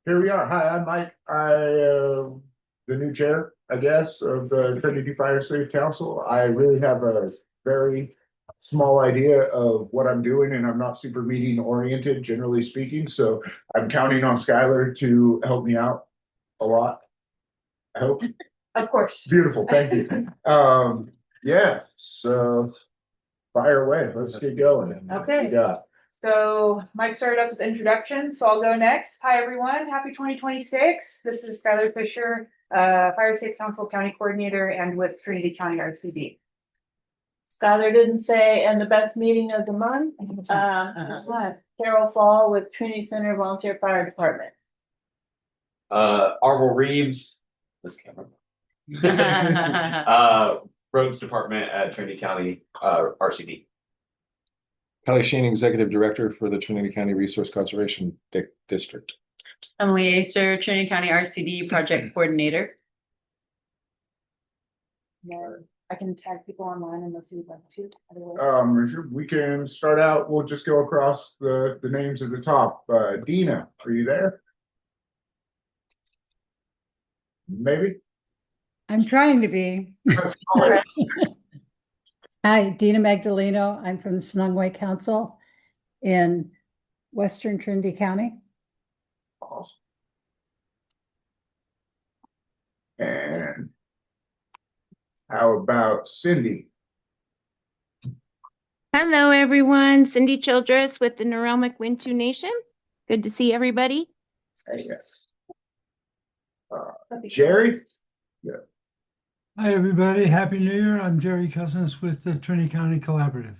Here we are. Hi, I'm Mike. The new chair, I guess, of the Trinity Fire Safe Council. I really have a very small idea of what I'm doing, and I'm not super meeting oriented, generally speaking. So I'm counting on Skylar to help me out a lot. I hope. Of course. Beautiful. Thank you. Yeah. So fire away. Let's get going. Okay. Yeah. So Mike started us with introductions, so I'll go next. Hi, everyone. Happy 2026. This is Skylar Fisher, Fire Safe Council County Coordinator and with Trinity County RCD. Skylar didn't say, and the best meeting of the month, Carol Fall with Trinity Center Volunteer Fire Department. Arvel Reeves, this camera. Roads Department at Trinity County, RCD. Kelly Sheen, Executive Director for the Trinity County Resource Conservation District. Emily Acer, Trinity County RCD Project Coordinator. I can tag people online unless you'd like to. We can start out. We'll just go across the names at the top. Dina, are you there? Maybe. I'm trying to be. Hi, Dina Magdaleno. I'm from the Sonongway Council in Western Trinity County. Awesome. And how about Cindy? Hello, everyone. Cindy Childress with the Norelmic Wintu Nation. Good to see everybody. Hey, Jerry? Yeah. Hi, everybody. Happy New Year. I'm Jerry Cousins with the Trinity County Collaborative.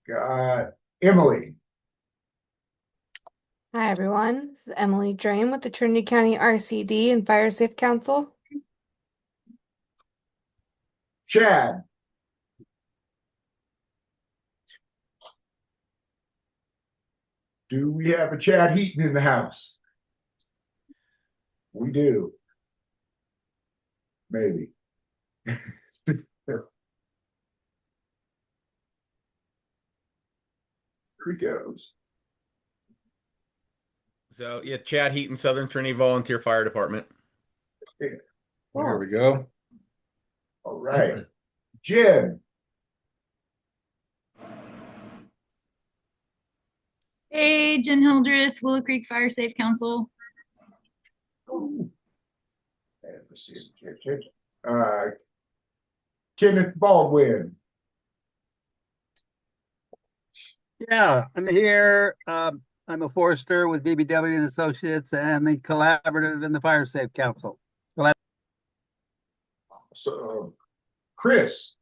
Got Emily. Hi, everyone. This is Emily Drain with the Trinity County RCD and Fire Safe Council. Chad. Do we have a Chad Heaton in the house? We do. Maybe. Here he goes. So yeah, Chad Heaton, Southern Trinity Volunteer Fire Department. There we go. All right. Jen. Hey, Jen Hildreth, Willow Creek Fire Safe Council. Kenneth Baldwin. Yeah, I'm here. I'm a forester with BBW and Associates and the collaborative in the Fire Safe Council. So, Chris.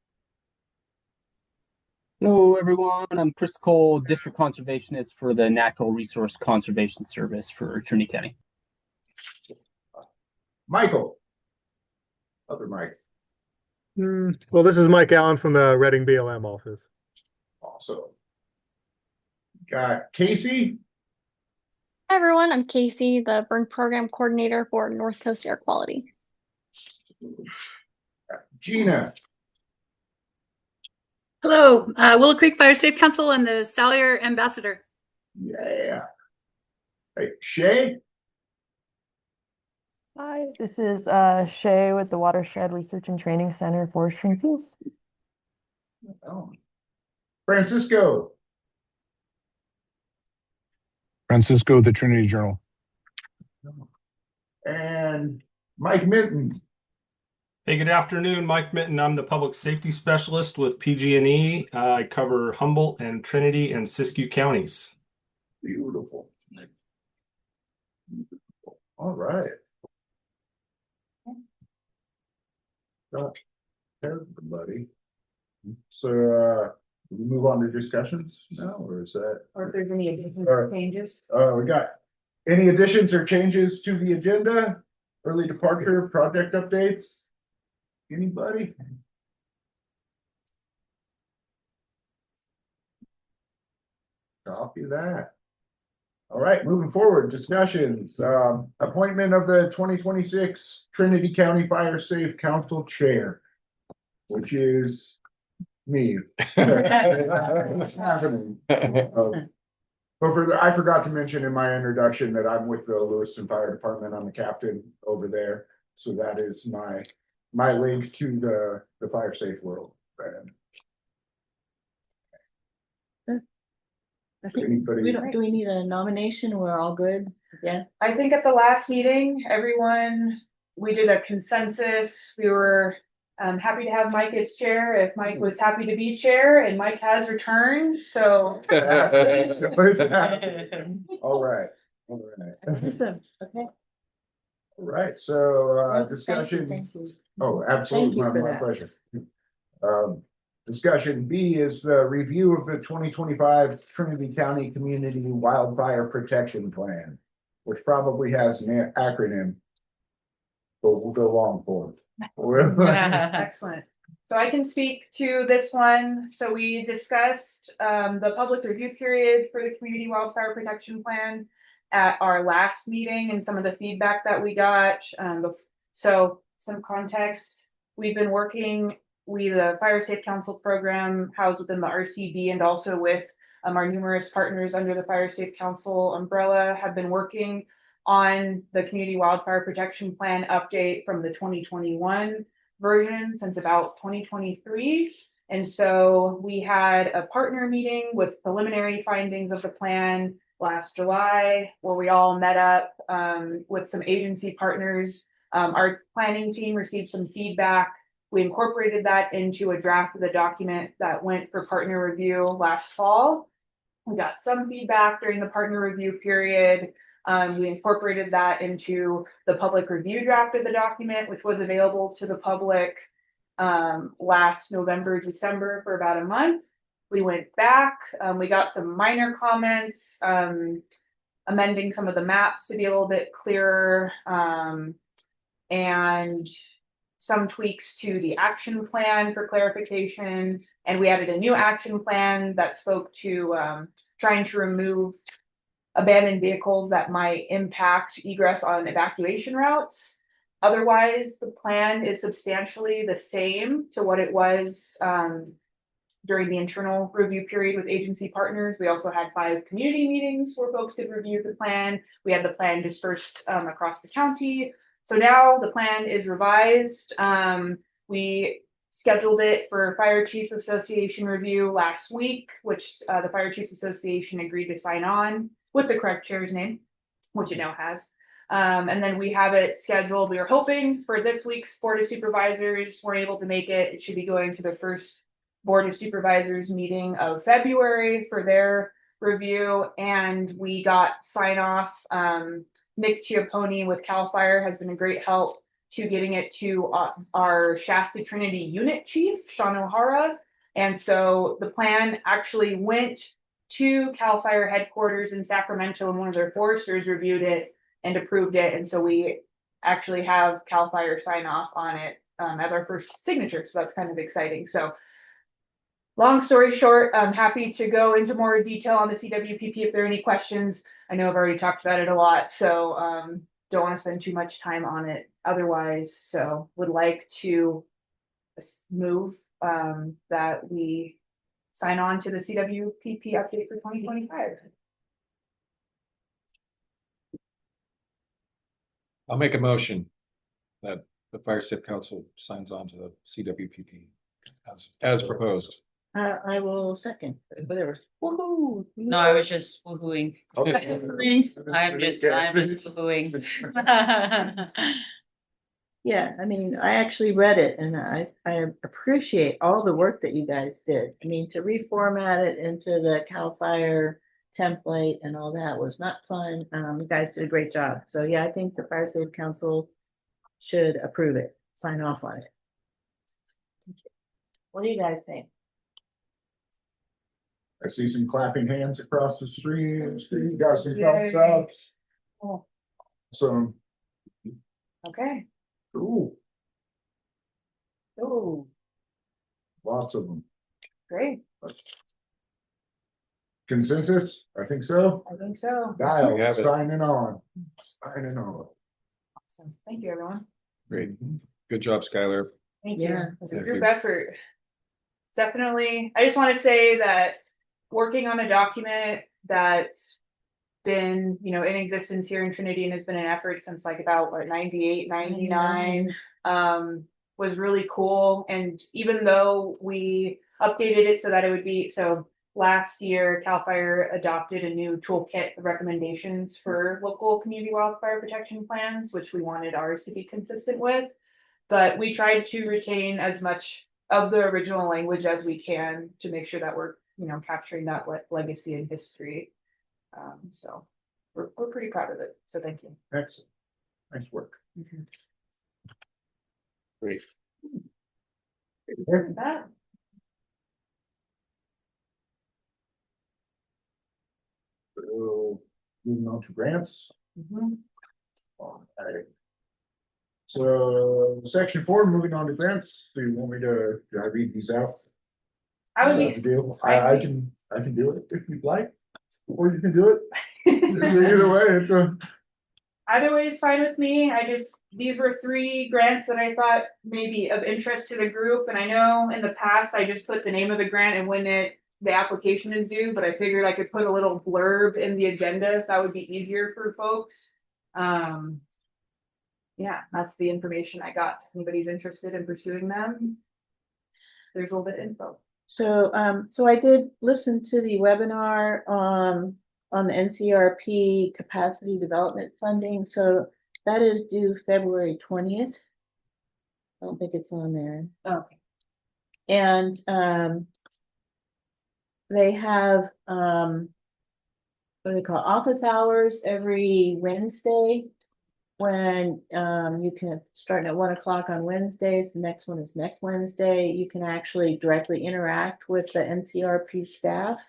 Hello, everyone. I'm Chris Cole, District Conservationist for the Natural Resource Conservation Service for Trinity County. Michael. Other Mike. Well, this is Mike Allen from the Reading BLM office. Also. Got Casey. Hi, everyone. I'm Casey, the Burn Program Coordinator for North Coast Air Quality. Gina. Hello, Willow Creek Fire Safe Council and the Salyer Ambassador. Yeah. Hey, Shay. Hi, this is Shay with the Watershed Research and Training Center for Forestry and Fuels. Francisco. Francisco, the Trinity Journal. And Mike Minton. Hey, good afternoon. Mike Minton. I'm the Public Safety Specialist with PG&E. I cover Humboldt and Trinity and Siskiyou counties. Beautiful. All right. Everybody. So we move on to discussions now, or is that? Or if there's any additions or changes. We got any additions or changes to the agenda? Early departure, project updates? Anybody? Copy that. All right, moving forward, discussions. Appointment of the 2026 Trinity County Fire Safe Council Chair, which is me. What's happening? But I forgot to mention in my introduction that I'm with the Lewiston Fire Department. I'm the captain over there. So that is my link to the fire safe world. I think Anybody- do we need a nomination? We're all good? Yeah. I think at the last meeting, we did a consensus. We were happy to have Mike as chair, if Mike was happy to be chair, and Mike has returned, so. All right. Awesome. Okay. All right, so Thank you, discussion. thank you. Oh, absolutely, Thank you for my that. pleasure. Discussion B is the review of the 2025 Trinity County Community Wildfire Protection Plan, which probably has an acronym, but we'll go long for it. Excellent. So I can speak to this one. So we discussed the public review period for the Community Wildfire Protection Plan at our last meeting and some of the feedback that we got. So some context, we've been working, the Fire Safe Council program housed within the RCD and also with our numerous partners under the Fire Safe Council umbrella have been working on the Community Wildfire Protection Plan update from the 2021 version since about 2023. And so we had a partner meeting with preliminary findings of the plan last July, where we all met up with some agency partners. Our planning team received some feedback. We incorporated that into a draft of the document that went for partner review last fall. We got some feedback during the partner review period. We incorporated that into the public review draft of the document, which was available to the public last November, December for about a month. We went back, we got some minor comments, amending some of the maps to be a little bit clearer, and some tweaks to the action plan for clarification. And we added a new action plan that spoke to trying to remove abandoned vehicles that might impact egress on evacuation routes. Otherwise, the plan is substantially the same to what it was during the internal review period with agency partners. We also had 5 community meetings where folks could review the plan. We had the plan dispersed across the county. So now the plan is revised. We scheduled it for Fire Chiefs Association review last week, which the Fire Chiefs Association agreed to sign on with the correct chair's name, which it now has. And then we have it scheduled. We were hoping for this week's Board of Supervisors. Weren't able to make it. It should be going to the first Board of Supervisors meeting of February for their review. And we got sign off. Nick Chiapponi with CAL FIRE has been a great help to getting it to our Shasta Trinity unit chief, Sean O'Hara. And so the plan actually went to CAL FIRE headquarters in Sacramento, and one of their foresters reviewed it and approved it. And so we actually have CAL FIRE sign off on it as our first signature. So that's kind of exciting. So long story short, I'm happy to go into more detail on the CWPP if there are any questions. I know I've already talked about it a lot, so don't want to spend too much time on it otherwise. So would like to move that we sign on to the CWPP update for 2025. I'll make a motion that the Fire Safe Council signs on to the CWPP as proposed. I will second, whatever. Woohoo! No, I was just woohooing. I'm just woohooing. Yeah, I mean, I actually read it and I appreciate all the work that you guys did. I mean, to reformat it into the CAL FIRE template and all that was not fun. You guys did a great job. So yeah, I think the Fire Safe Council should approve it, sign off on it. What do you guys think? I see some clapping hands across the street. You got some thumbs up. Cool. So, Okay. ooh, Oh, lots of them. great. Consensus? I think so. I think so. Dial, We have it. signing on. Signing on. Awesome. Thank you, everyone. Great. Good job, Skylar. Thank Yeah. you. It's a Thank group you. effort. Definitely. I just want to say that working on a document that's been, in existence here in Trinity and has been an effort since like about what, 98, 99. Was really cool. And even though we updated it so that it would be, so last year, CAL FIRE adopted a new toolkit of recommendations for local community wildfire protection plans, which we wanted ours to be consistent with. But we tried to retain as much of the original language as we can to make sure that we're, capturing that legacy and history. So we're pretty proud of it. So thank you. Excellent. Nice work. Great. That. So, moving on to grants. All right. So section 4, moving on to grants. Do you want me to, do I read these out? I would Is that the deal? I can do it if you'd like, or you can do it. Either way, it's Either way is fine with me. These were 3 grants that I thought may be of interest to the group. And I know in the past, I just put the name of the grant and when the application is due, but I figured I could put a little blurb in the agenda if that would be easier for folks. Yeah, that's the information I got. If anybody's interested in pursuing them, there's a little bit of info. So, so I did listen to the webinar on the NCRP capacity development funding. So that is due February 20th. I don't think it's on there. Okay. And they have what do they call it? Office hours every Wednesday. When you can start at 1 o'clock on Wednesdays, the next one is next Wednesday. You can actually directly interact with the NCRP staff.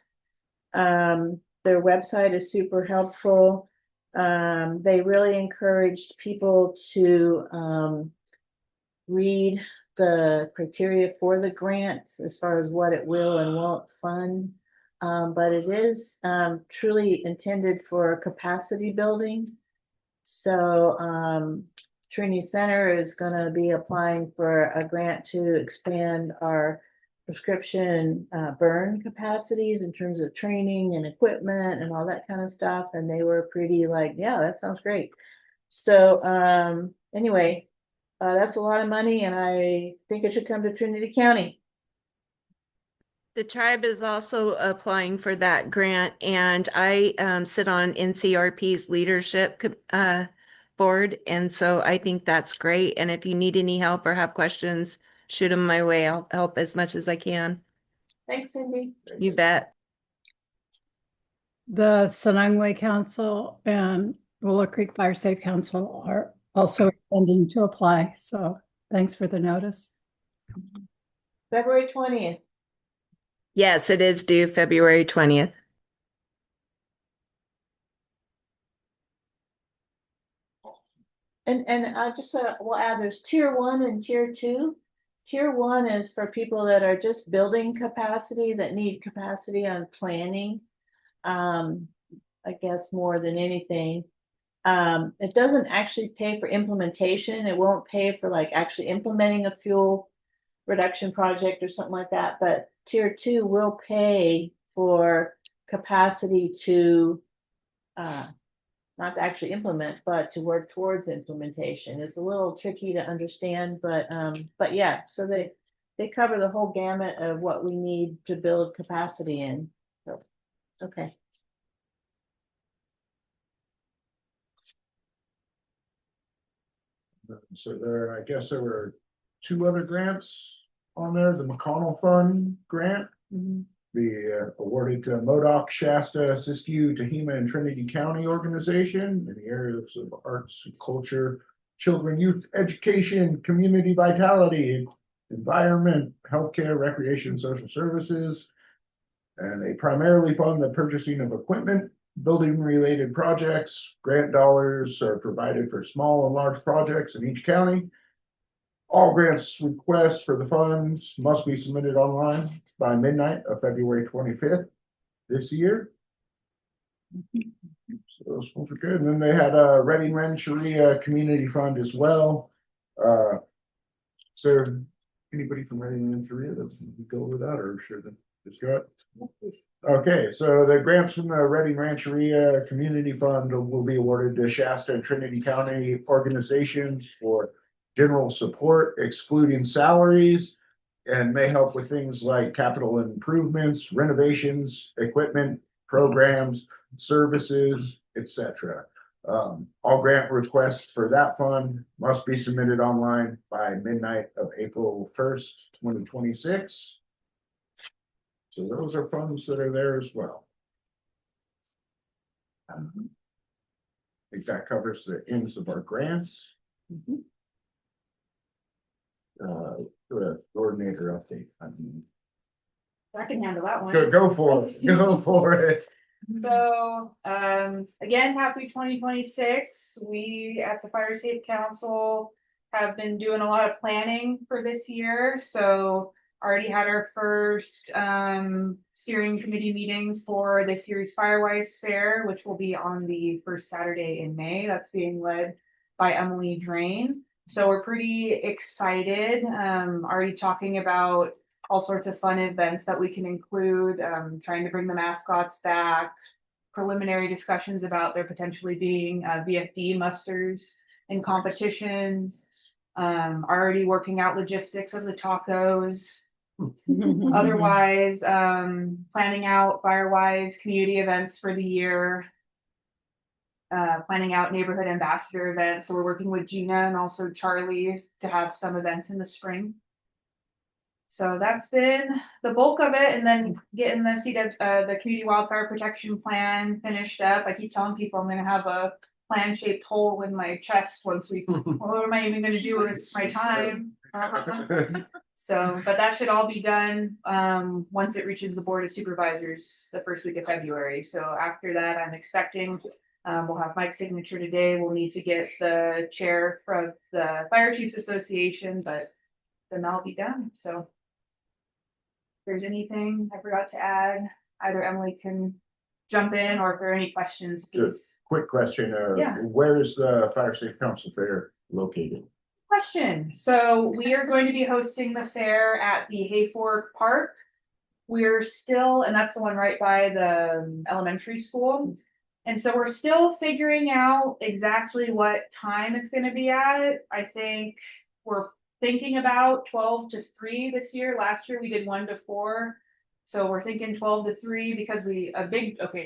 Their website is super helpful. They really encouraged people to read the criteria for the grant as far as what it will and won't fund. But it is truly intended for capacity building. So Trinity Center is going to be applying for a grant to expand our prescription burn capacities in terms of training and equipment and all that kind of stuff. And they were pretty like, yeah, that sounds great. So anyway, that's a lot of money and I think it should come to Trinity County. The tribe is also applying for that grant, and I sit on NCRP's leadership board, and so I think that's great. And if you need any help or have questions, shoot them my way. I'll help as much as I can. Thanks, Cindy. You bet. The Sonongway Council and Willow Creek Fire Safe Council are also intending to apply. So thanks for the notice. February 20th. Yes, it is due February 20th. And I just will add there's tier 1 and tier 2. Tier 1 is for people that are just building capacity, that need capacity on planning. I guess more than anything. It doesn't actually pay for implementation. It won't pay for like actually implementing a fuel reduction project or something like that. But tier 2 will pay for capacity to not to actually implement, but to work towards implementation. It's a little tricky to understand, but yeah, so they cover the whole gamut of what we need to build capacity in. So, okay. So I guess there were 2 other grants on there. The McConnell Fund grant, awarded to MODOC, Shasta, Siskiyou, Tehama, and Trinity County organization in the areas of arts and culture, children, youth education, community vitality, environment, healthcare, recreation, social services. And they primarily fund the purchasing of equipment, building related projects. Grant dollars are provided for small and large projects in each county. All grants requests for the funds must be submitted online by midnight of February 25th this year. So those ones are good. And then they had a Reading Rancheria Community Fund as well. So anybody from Reading Rancheria that would go with that, or should Just good. Okay, so the grants from the Reading Rancheria Community Fund will be awarded to Shasta and Trinity County organizations for general support, excluding salaries, and may help with things like capital improvements, renovations, equipment, programs, services, etc. All grant requests for that fund must be submitted online by midnight of April 1st, 2026. So those are funds that are there as well. I think that covers the ends of our grants. The coordinator update. I can handle that one. Go for it. Go for it. So, again, happy 2026. We at the Fire Safe Council have been doing a lot of planning for this year. So already had our first steering committee meeting for this year's Firewise Fair, which will be on the first Saturday in May. That's being led by Emily Drain. So we're pretty excited. Already talking about all sorts of fun events that we can include, trying to bring the mascots back, preliminary discussions about there potentially being VFD musters in competitions, already working out logistics of the tacos. Otherwise, planning out Firewise community events for the year, planning out neighborhood ambassador events. So we're working with Gina and also Charlie to have some events in the spring. So that's been the bulk of it, and then getting the the community wildfire protection plan finished up. I keep telling people I'm going to have a plan-shaped hole in my chest once we. What am I even going to do with my time? So, but that should all be done once it reaches the board of supervisors the first week of February. So after that, I'm expecting we'll have Mike's signature today. We'll need to get the chair from the Fire Chiefs Association, but then that'll be done. So. If there's anything I forgot to add, either Emily can jump in, or if there are any questions, please. Just quick question. Yeah. Where is the Fire Safe Council Fair located? Question. So we are going to be hosting the fair at the Hayfork Park. We're still, and that's the one right by the elementary school. And so we're still figuring out exactly what time it's going to be at. I think we're thinking about 12 to 3 this year. Last year we did 1 to 4. So we're thinking 12 to 3 because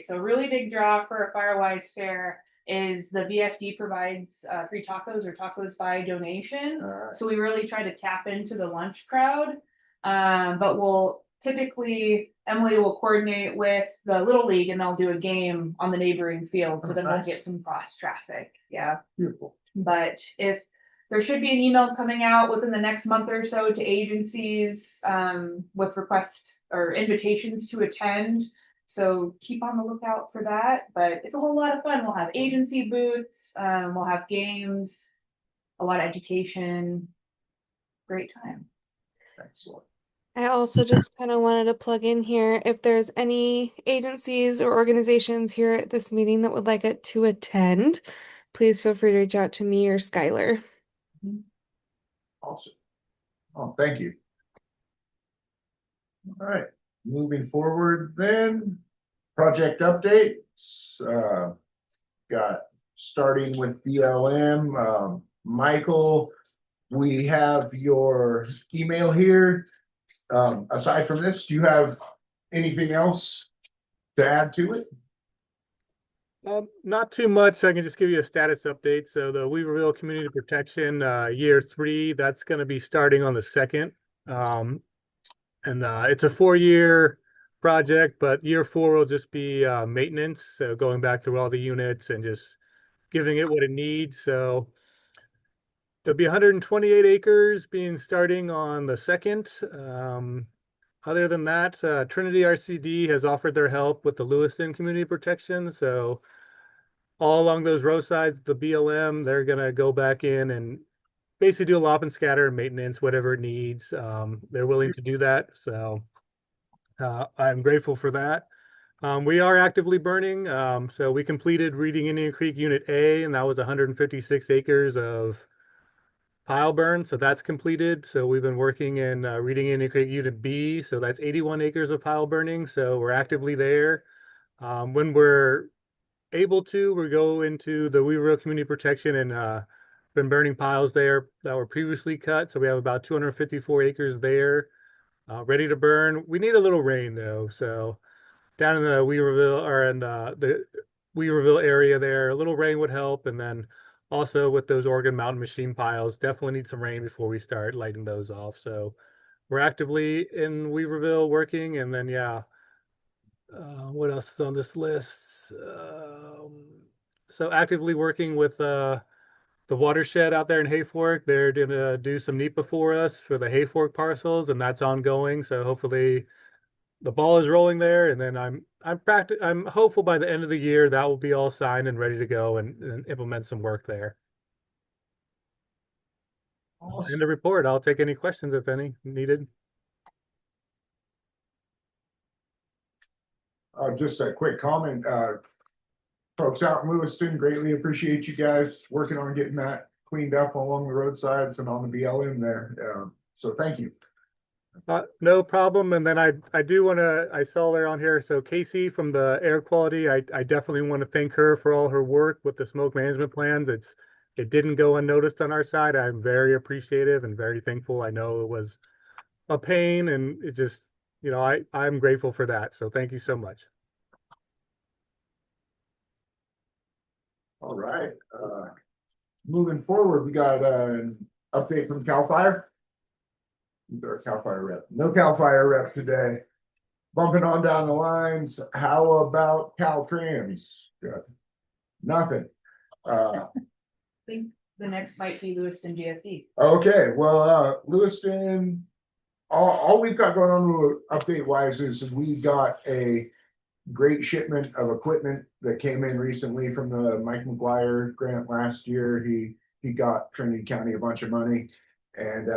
so a really big draw for a Firewise Fair is the VFD provides free tacos or tacos by donation. So we really try to tap into the lunch crowd. But we'll typically, Emily will coordinate with the Little League and they'll do a game on the neighboring field. So then we'll get some cross traffic. Yeah. Beautiful. But if there should be an email coming out within the next month or so to agencies with requests or invitations to attend. So keep on the lookout for that. But it's a whole lot of fun. We'll have agency booths, we'll have games, a lot of education. Great time. Excellent. I also just kind of wanted to plug in here. If there's any agencies or organizations here at this meeting that would like it to attend, please feel free to reach out to me or Skylar. Awesome. Oh, thank you. All right, moving forward then, project updates. Got starting with BLM. Michael, we have your email here. Aside from this, do you have anything else to add to it? Not too much. I can just give you a status update. So the Weaverville Community Protection year 3, that's going to be starting on the 2nd. It's a 4-year project, but year 4 will just be maintenance. So going back through all the units and just giving it what it needs. So there'll be 128 acres being starting on the 2nd. Other than that, Trinity RCD has offered their help with the Lewiston Community Protection. So all along those roadsides, the BLM, they're going to go back in and basically do a lop and scatter maintenance, whatever it needs. They're willing to do that. So I'm grateful for that. We are actively burning. So we completed Reading Indian Creek Unit A, and that was 156 acres of pile burn, so that's completed. So we've been working in Reading Integrate Unit B, so that's 81 acres of pile burning. So we're actively there. When we're able to, we go into the Weaverville Community Protection and been burning piles there that were previously cut. So we have about 254 acres there ready to burn. We need a little rain though, so down in the Weaverville or in the Weaverville area there, a little rain would help. And then also with those Oregon Mountain Machine piles, definitely need some rain before we start lighting those off. So we're actively in Weaverville working, and then yeah, what else is on this list? So actively working with the watershed out there in Hayfork. They're gonna do some NEPA for us for the Hayfork parcels, and that's ongoing. So hopefully the ball is rolling there, and then I'm hopeful by the end of the year that will be all signed and ready to go and implement some work there. Awesome. In the report, I'll take any questions if any needed. Just a quick comment, folks out in Lewiston, greatly appreciate you guys working on getting that cleaned up along the roadsides and on the BLM there. So thank you. No problem. And then I do want to, I saw there on here, so Casey from the air quality, I definitely want to thank her for all her work with the smoke management plans. It didn't go unnoticed on our side. I'm very appreciative and very thankful. I know it was a pain, and it just, I'm grateful for that. So thank you so much. All right. Moving forward, we got an update from CAL FIRE. Our CAL FIRE rep. No CAL FIRE rep today. Bumping on down the lines. How about Caltrans? Good. Nothing. I think the next might be Lewiston GFD. Okay, well, Lewiston, all we've got going on update wise is we got a great shipment of equipment that came in recently from the Mike McGuire grant last year. He got Trinity County a bunch of money, and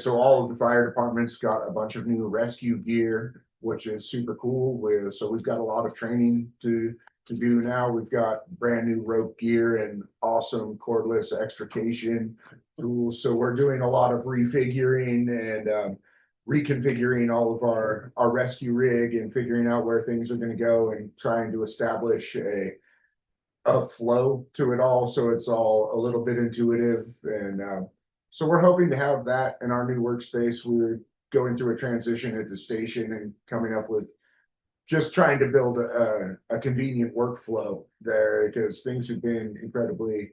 so all of the fire departments got a bunch of new rescue gear, which is super cool. So we've got a lot of training to do now. We've got brand new rope gear and awesome cordless extrication tools. So we're doing a lot of refiguring and reconfiguring all of our rescue rig and figuring out where things are going to go and trying to establish a flow to it all, so it's all a little bit intuitive. And so we're hoping to have that in our new workspace. We're going through a transition at the station and coming up with just trying to build a convenient workflow there, because things have been incredibly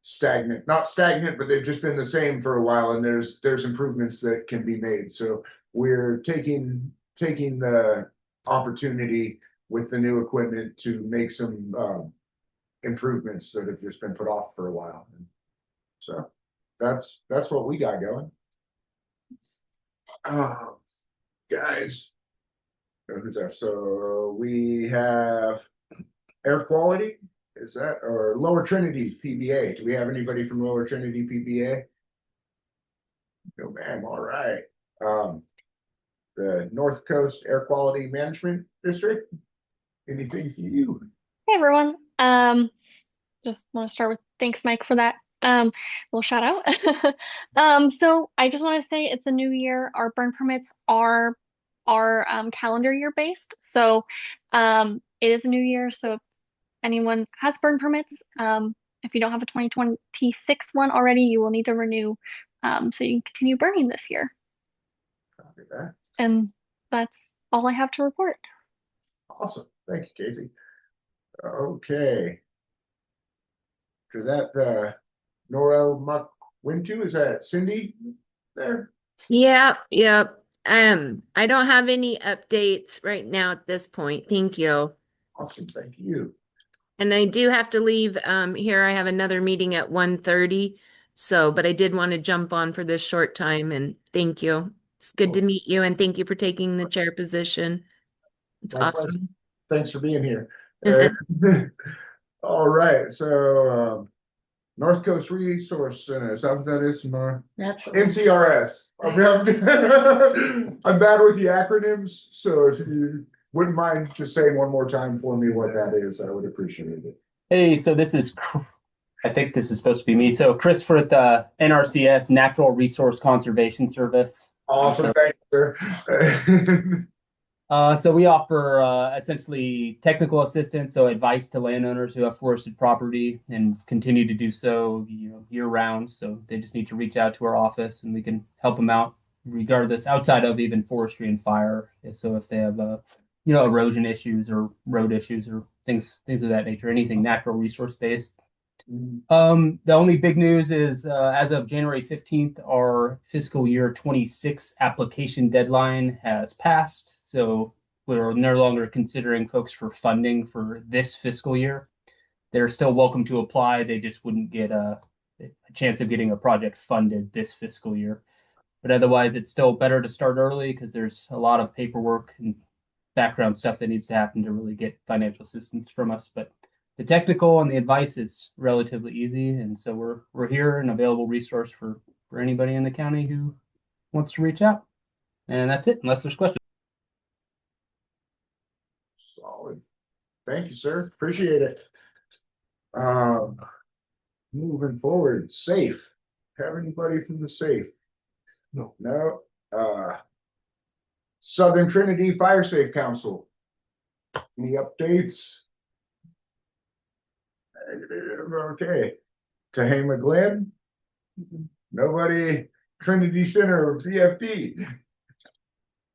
stagnant. Not stagnant, but they've just been the same for a while, and there's improvements that can be made. So we're taking the opportunity with the new equipment to make some improvements that have just been put off for a while. So that's what we got going. Guys, who's there? So we have air quality. Is that or Lower Trinity PBA? Do we have anybody from Lower Trinity PBA? No, ma'am. All right. The North Coast Air Quality Management District. Anything for you? Hey everyone. Just want to start with thanks, Mike, for that little shout out. So I just want to say it's a new year. Our burn permits are calendar year based. So it is a new year. So if anyone has burn permits, if you don't have a 2026 one already, you will need to renew so you can continue burning this year. Copy that. And that's all I have to report. Awesome. Thank you, Casey. Okay. After that, Norel Wintu, is that Cindy there? Yeah. I don't have any updates right now at this point. Thank you. Awesome. Thank you. And I do have to leave here. I have another meeting at 1:30. So, but I did want to jump on for this short time, and thank you. It's good to meet you, and thank you for taking the chair position. It's My awesome. pleasure. Thanks for being here. All right. So North Coast Resource Center, is that what that is? NCRS. I'm bad with the acronyms, so if you wouldn't mind just saying one more time for me what that is, I would appreciate it. Hey, so this is I think this is supposed to be me. So Chris for the NRCS, Natural Resource Conservation Service. Awesome, thank you, sir. So we offer essentially technical assistance, so advice to landowners who have forested property and continue to do so, year round. So they just need to reach out to our office, and we can help them out, regardless, outside of even forestry and fire. So if they have, erosion issues or road issues or things of that nature, anything natural resource based. The only big news is as of January 15th, our fiscal year 26 application deadline has passed. So we're no longer considering folks for funding for this fiscal year. They're still welcome to apply. They just wouldn't get a chance of getting a project funded this fiscal year. But otherwise, it's still better to start early because there's a lot of paperwork and background stuff that needs to happen to really get financial assistance from us. But the technical and the advice is relatively easy, and so we're here, an available resource for anybody in the county who wants to reach out. And that's it, unless there's questions. Solid. Thank you, sir. Appreciate it. Moving forward, safe. Have anybody from the safe? No. No. Southern Trinity Fire Safe Council. Any updates? Okay. Tehama Glen? Nobody. Trinity Center, VFD.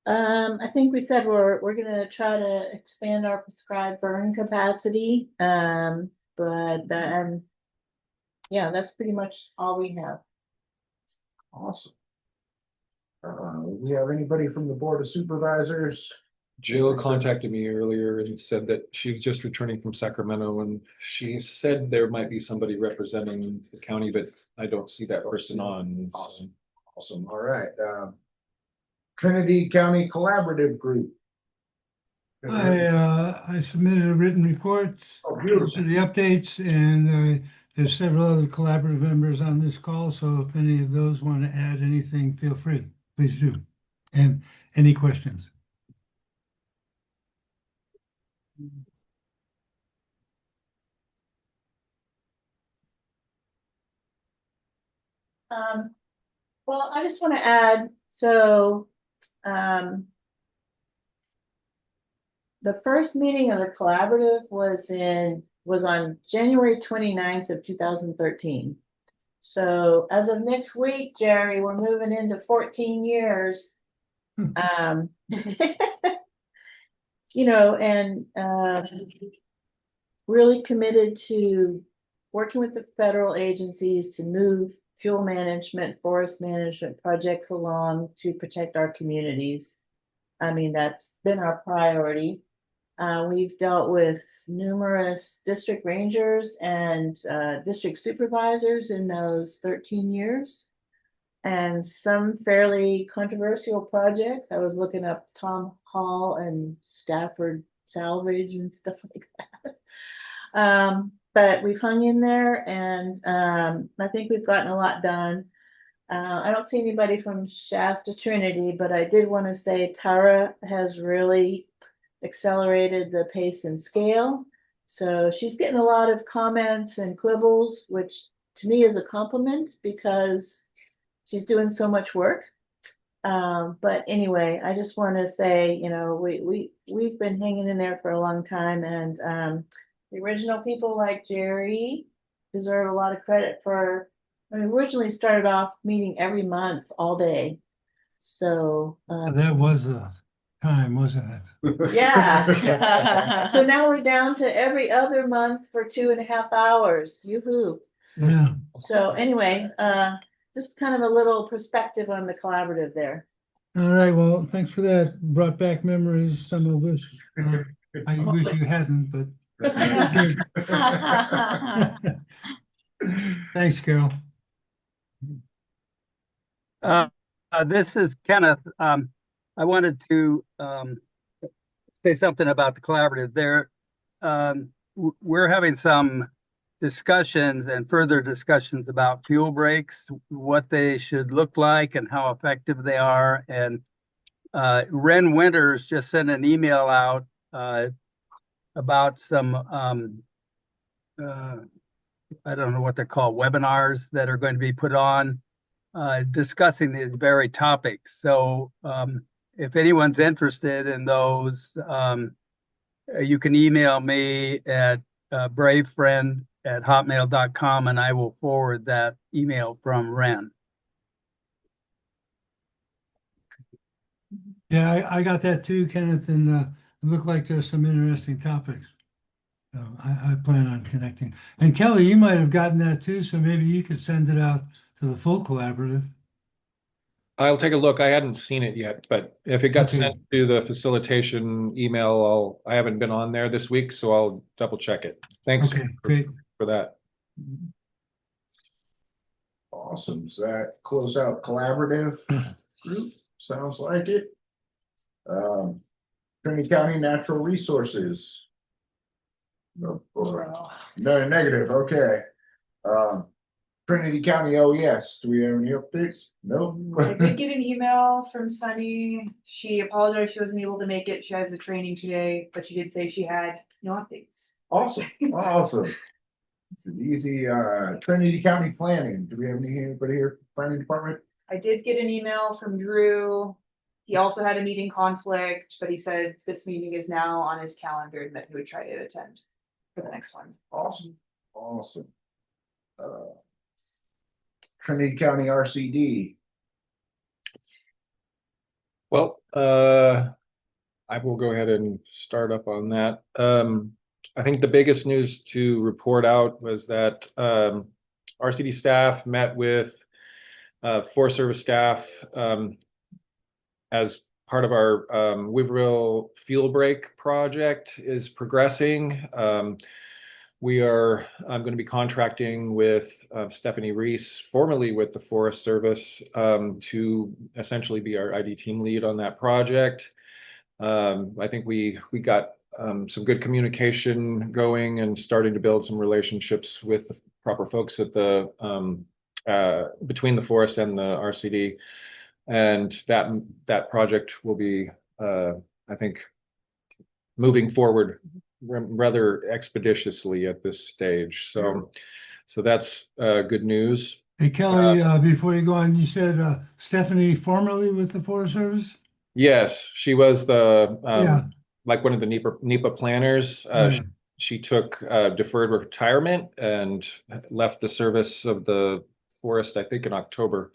I think we said we're gonna try to expand our prescribed burn capacity. But yeah, that's pretty much all we have. Awesome. We have anybody from the Board of Supervisors? Jill contacted me earlier and said that she was just returning from Sacramento, and she said there might be somebody representing the county, but I don't see that person on. Awesome. Awesome. All right. Trinity County Collaborative Group. I submitted a written report. Those are the updates, and there's several other collaborative members on this call. So if any of those want to add anything, feel free. Please do. And any questions? Well, I just want to add, so the first meeting of the collaborative was on January 29th of 2013. So as of next week, Jerry, we're moving into 14 years. And really committed to working with the federal agencies to move fuel management, forest management projects along to protect our communities. I mean, that's been our priority. We've dealt with numerous district rangers and district supervisors in those 13 years, and some fairly controversial projects. I was looking up Tom Hall and Stafford Salvage and stuff like that. But we've hung in there, and I think we've gotten a lot done. I don't see anybody from Shasta Trinity, but I did want to say Tara has really accelerated the pace and scale. So she's getting a lot of comments and quibbles, which to me is a compliment because she's doing so much work. But anyway, I just want to say, we've been hanging in there for a long time, and the original people like Jerry deserve a lot of credit for. I mean, originally started off meeting every month, all day. So that was a time, wasn't it? yeah. So now we're down to every other month for 2.5 hours. Yoo-hoo. Yeah. So anyway, just kind of a little perspective on the collaborative there. All right. Well, thanks for that. Brought back memories. Some of which I wish you hadn't, but thanks, Carol. This is Kenneth. I wanted to say something about the collaborative. We're having some discussions and further discussions about fuel breaks, what they should look like and how effective they are. And Ren Winters just sent an email out about some I don't know what they're called, webinars that are going to be put on discussing these very topics. So if anyone's interested in those, you can email me at bravefriend@hotmail.com and I will forward that email from Ren. Yeah, I got that too, Kenneth, and it looked like there's some interesting topics. So I plan on connecting. And Kelly, you might have gotten that too, so maybe you could send it out to the full collaborative. I'll take a look. I hadn't seen it yet, but if it got Okay. sent to the facilitation email, I haven't been on there this week, so I'll double check it. Thanks Okay, great. for that. Awesome. Does that close out collaborative group? Sounds like it. Trinity County Natural Resources. No, no negative. Okay. Trinity County OES. Do we have any updates? Nope. I did get an email from Sunny. She apologized she wasn't able to make it. She has a training today, but she did say she had no updates. Awesome. Awesome. It's an easy Trinity County Planning. Do we have anybody here? Planning Department? I did get an email from Drew. He also had a meeting conflict, but he said this meeting is now on his calendar and that he would try to attend for the next one. Awesome. Awesome. Trinity County RCD. Well, I will go ahead and start up on that. I think the biggest news to report out was that RCD staff met with Forest Service staff as part of our Whiverill Fuel Break project is progressing. We are going to be contracting with Stephanie Reese, formerly with the Forest Service, to essentially be our ID team lead on that project. I think we got some good communication going and starting to build some relationships with the proper folks at the between the forest and the RCD, and that project will be, I think, moving forward rather expeditiously at this stage. So that's good news. Hey, Kelly, before you go on, you said Stephanie formerly with the Forest Service? Yes, she was the Yeah. like one of the NEPA planners. Right. She took deferred retirement and left the service of the forest, I think, in October.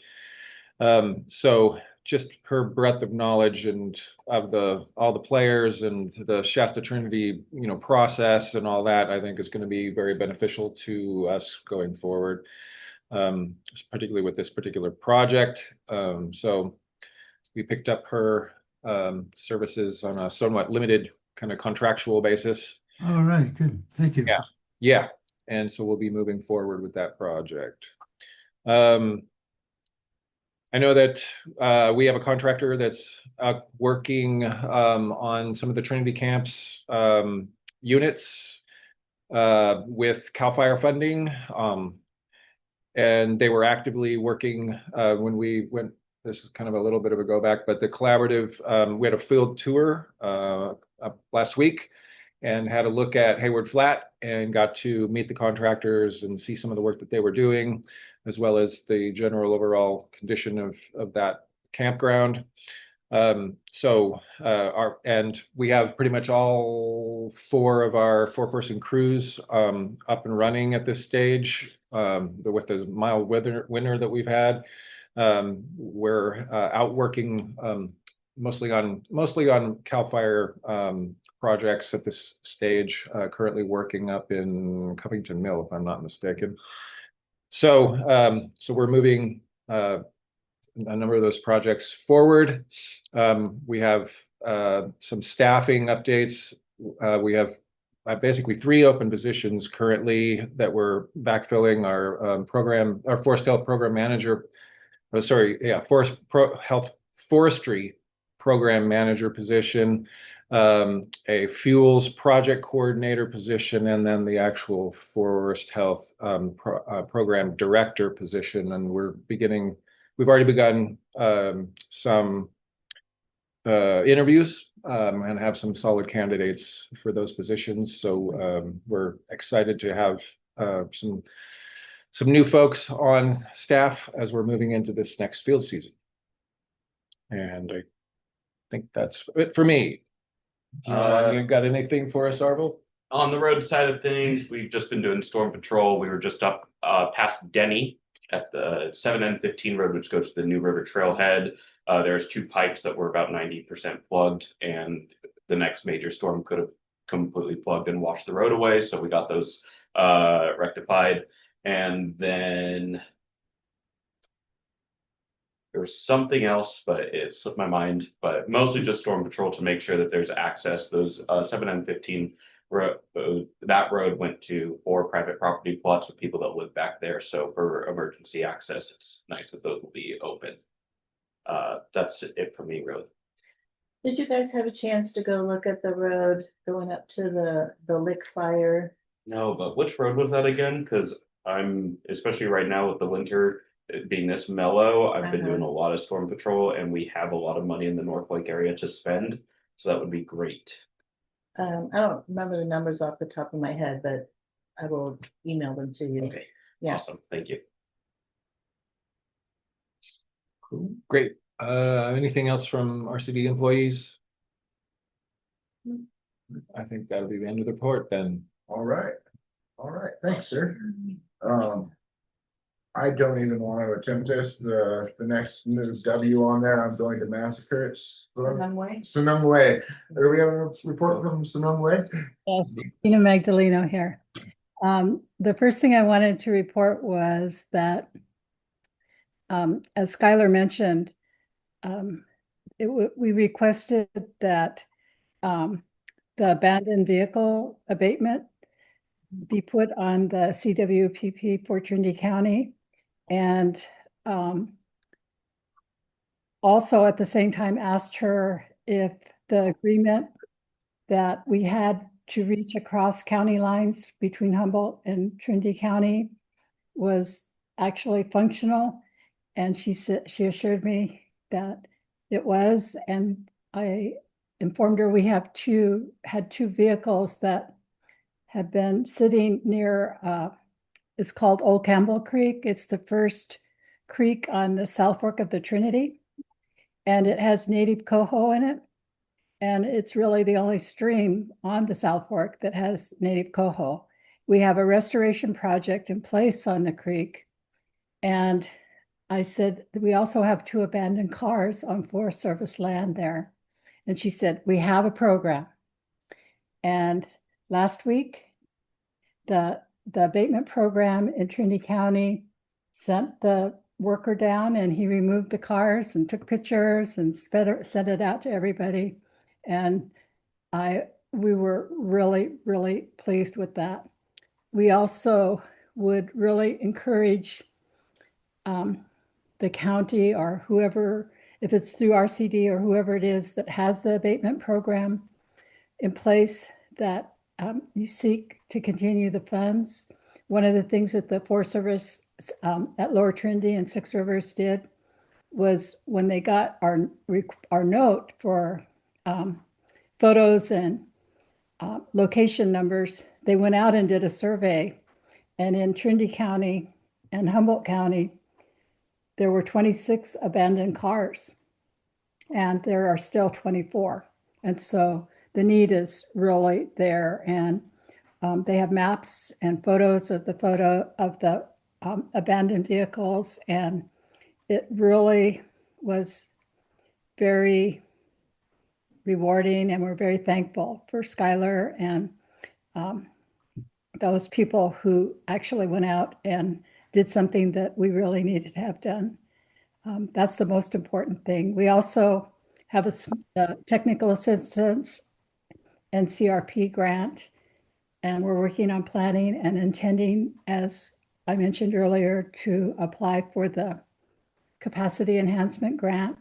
So just her breadth of knowledge and of all the players and the Shasta Trinity, process and all that, I think is going to be very beneficial to us going forward, particularly with this particular project. So we picked up her services on a somewhat limited kind of contractual basis. All right, good. Thank you. Yeah. And so we'll be moving forward with that project. I know that we have a contractor that's working on some of the Trinity camps units with CAL FIRE funding. And they were actively working when we went. This is kind of a little bit of a go back, but the collaborative, we had a field tour last week and had a look at Hayward Flat and got to meet the contractors and see some of the work that they were doing, as well as the general overall condition of that campground. And we have pretty much all four of our four-person crews up and running at this stage. With the mild winter that we've had, we're out working mostly on CAL FIRE projects at this stage. Currently working up in Covington Mill, if I'm not mistaken. So we're moving a number of those projects forward. We have some staffing updates. We have basically 3 open positions currently that we're backfilling our forest health program manager. Forestry program manager position, a fuels project coordinator position, and then the actual forest health program director position. And we've already begun some interviews and have some solid candidates for those positions. So we're excited to have some new folks on staff as we're moving into this next field season. And I think that's it for me. You got anything for us, Arvel? On the road side of things, we've just been doing storm patrol. We were just up past Denny at the 7N15 road, which goes to the New River Trailhead. There's 2 pipes that were about 90% plugged, and the next major storm could have completely plugged and washed the road away. So we got those rectified. And then there was something else, but it slipped my mind. But mostly just storm patrol to make sure that there's access. Those 7N15 that road went to 4 private property plots with people that live back there. So for emergency access, it's nice that those will be open. That's it for me, really. Did you guys have a chance to go look at the road going up to the Lick Fire? No, but which road was that again? Because I'm, especially right now with the winter being this mellow, I've been doing a lot of storm patrol, and we have a lot of money in the North Lake area to spend. So that would be great. I don't remember the numbers off the top of my head, but I will email them to you. Okay. Yeah. Awesome. Thank you. Cool. Great. Anything else from our city employees? I think that'll be the end of the report then. All right. Thanks, sir. I don't even want to attempt this. The next new W on there, I'm going to massacre it. Sonoma Way. Do we have a report from Sonoma Way? Yes, Tina Magdaleno here. The first thing I wanted to report was that, as Skylar mentioned, we requested that the abandoned vehicle abatement be put on the CWPP for Trinity County. And also at the same time asked her if the agreement that we had to reach across county lines between Humboldt and Trinity County was actually functional. And she assured me that it was, and I informed her we had two vehicles that had been sitting near, it's called Old Campbell Creek. It's the first creek on the South Fork of the Trinity, and it has native coho in it. And it's really the only stream on the South Fork that has native coho. We have a restoration project in place on the creek. And I said, we also have 2 abandoned cars on Forest Service land there. And she said, we have a program. And last week, the abatement program in Trinity County sent the worker down, and he removed the cars and took pictures and sent it out to everybody. And we were really, really pleased with that. We also would really encourage the county or whoever, if it's through RCD or whoever it is that has the abatement program in place, that you seek to continue the funds. One of the things that the Forest Service at Lower Trinity and Six Rivers did was when they got our note for photos and location numbers, they went out and did a survey. And in Trinity County and Humboldt County, there were 26 abandoned cars, and there are still 24. And so the need is really there. And they have maps and photos of the abandoned vehicles. And it really was very rewarding. And we're very thankful for Skylar and those people who actually went out and did something that we really needed to have done. That's the most important thing. We also have a technical assistance and CRP grant, and we're working on planning and intending, as I mentioned earlier, to apply for the capacity enhancement grant